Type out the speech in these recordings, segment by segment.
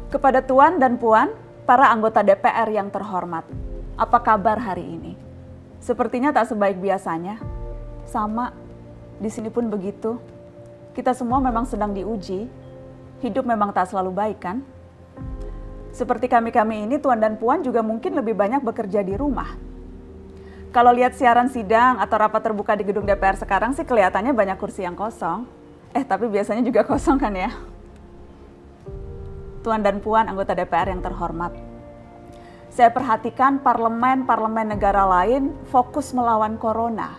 Kepada Tuan dan Puan, para anggota DPR yang terhormat, apa kabar hari ini? Sepertinya tak sebaik biasanya. Sama, di sini pun begitu. Kita semua memang sedang diuji. Hidup memang tak selalu baik, kan? Seperti kami-kami ini, Tuan dan Puan juga mungkin lebih banyak bekerja di rumah. Kalau lihat siaran sidang atau rapat terbuka di gedung DPR sekarang sih kelihatannya banyak kursi yang kosong. Tapi biasanya juga kosong kan ya? Tuan dan Puan anggota DPR yang terhormat. Saya perhatikan parlemen-parlemen negara lain fokus melawan corona.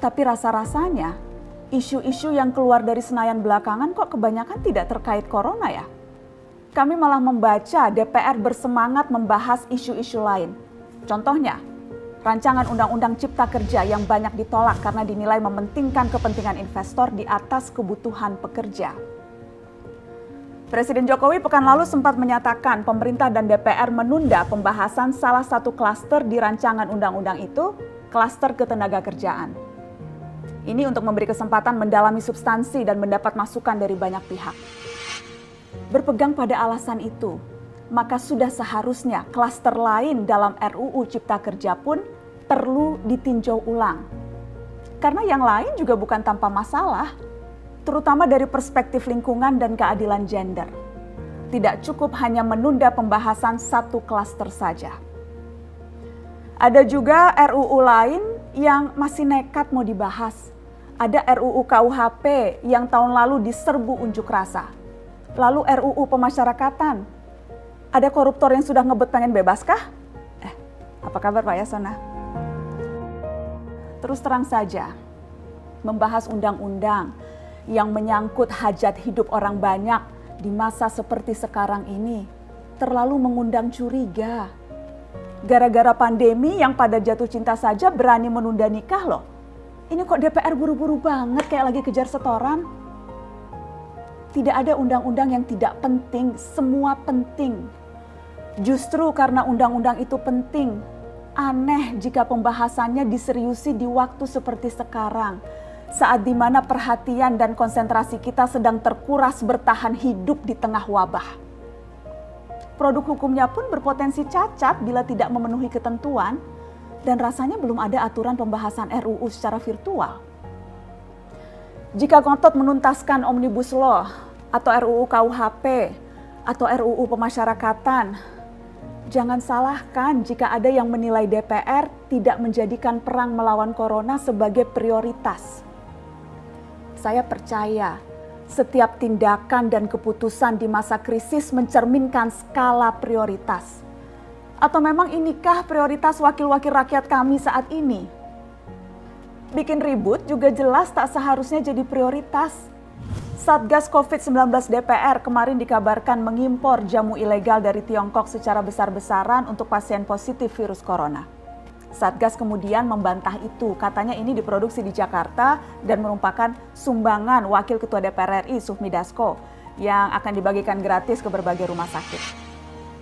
Tapi rasa-rasanya isu-isu yang keluar dari Senayan belakangan kok kebanyakan tidak terkait corona ya? Kami malah membaca DPR bersemangat membahas isu-isu lain. Contohnya, rancangan undang-undang cipta kerja yang banyak ditolak karena dinilai mementingkan kepentingan investor di atas kebutuhan pekerja. Presiden Jokowi pekan lalu sempat menyatakan pemerintah dan DPR menunda pembahasan salah satu klaster di rancangan undang-undang itu, klaster ketenagakerjaan. Ini untuk memberi kesempatan mendalami substansi dan mendapat masukan dari banyak pihak. Berpegang pada alasan itu, maka sudah seharusnya klaster lain dalam RUU Cipta Kerja pun perlu ditinjau ulang. Karena yang lain juga bukan tanpa masalah, terutama dari perspektif lingkungan dan keadilan gender. Tidak cukup hanya menunda pembahasan satu klaster saja. Ada juga RUU lain yang masih nekat mau dibahas. Ada RUU KUHP yang tahun lalu diserbu unjuk rasa. Lalu RUU pemasyarakatan. Ada koruptor yang sudah ngebet pengen bebas kah? Apa kabar Pak Yasona? Terus terang saja, membahas undang-undang yang menyangkut hajat hidup orang banyak di masa seperti sekarang ini terlalu mengundang curiga. Gara-gara pandemi yang pada jatuh cinta saja berani menunda nikah loh. Ini kok DPR buru-buru banget kayak lagi kejar setoran? Tidak ada undang-undang yang tidak penting, semua penting. Justru karena undang-undang itu penting, aneh jika pembahasannya diseriusi di waktu seperti sekarang. Saat dimana perhatian dan konsentrasi kita sedang terkuras bertahan hidup di tengah wabah. Produk hukumnya pun berpotensi cacat bila tidak memenuhi ketentuan dan rasanya belum ada aturan pembahasan RUU secara virtual. Jika ngotot menuntaskan Omnibus Law atau RUU KUHP atau RUU pemasyarakatan, jangan salahkan jika ada yang menilai DPR tidak menjadikan perang melawan corona sebagai prioritas. Saya percaya setiap tindakan dan keputusan di masa krisis mencerminkan skala prioritas. Atau memang inikah prioritas wakil-wakil rakyat kami saat ini? Bikin ribut juga jelas tak seharusnya jadi prioritas. Satgas COVID-19 DPR kemarin dikabarkan mengimpor jamu ilegal dari Tiongkok secara besar-besaran untuk pasien positif virus corona. Satgas kemudian membantah itu, katanya ini diproduksi di Jakarta dan merupakan sumbangan Wakil Ketua DPR RI Sufmi Dasko yang akan dibagikan gratis ke berbagai rumah sakit.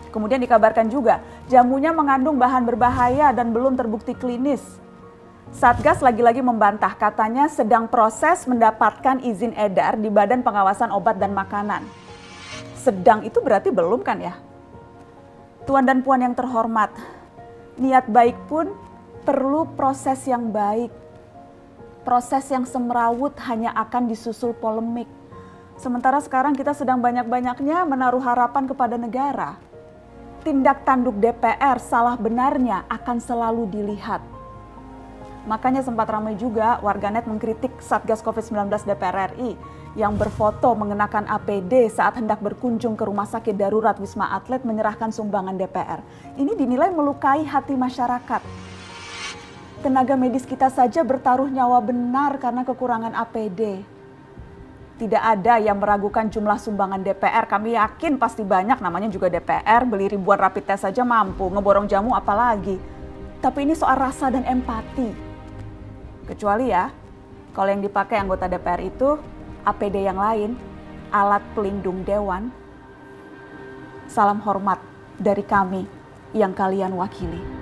Kemudian dikabarkan juga jamunya mengandung bahan berbahaya dan belum terbukti klinis. Satgas lagi-lagi membantah, katanya sedang proses mendapatkan izin edar di Badan Pengawasan Obat dan Makanan. Sedang itu berarti belum kan ya? Tuan dan Puan yang terhormat, niat baik pun perlu proses yang baik. Proses yang semrawut hanya akan disusul polemik. Sementara sekarang kita sedang banyak-banyaknya menaruh harapan kepada negara. Tindak tanduk DPR salah benarnya akan selalu dilihat. Makanya sempat ramai juga warganet mengkritik Satgas COVID-19 DPR RI yang berfoto mengenakan APD saat hendak berkunjung ke rumah sakit darurat Wisma Atlet menyerahkan sumbangan DPR. Ini dinilai melukai hati masyarakat. Tenaga medis kita saja bertaruh nyawa benar karena kekurangan APD. Tidak ada yang meragukan jumlah sumbangan DPR. Kami yakin pasti banyak, namanya juga DPR, beli ribuan rapid test saja mampu, ngeborong jamu apalagi. Tapi ini soal rasa dan empati. Kecuali ya, kalau yang dipakai anggota DPR itu APD yang lain, alat pelindung dewan. Salam hormat dari kami yang kalian wakili.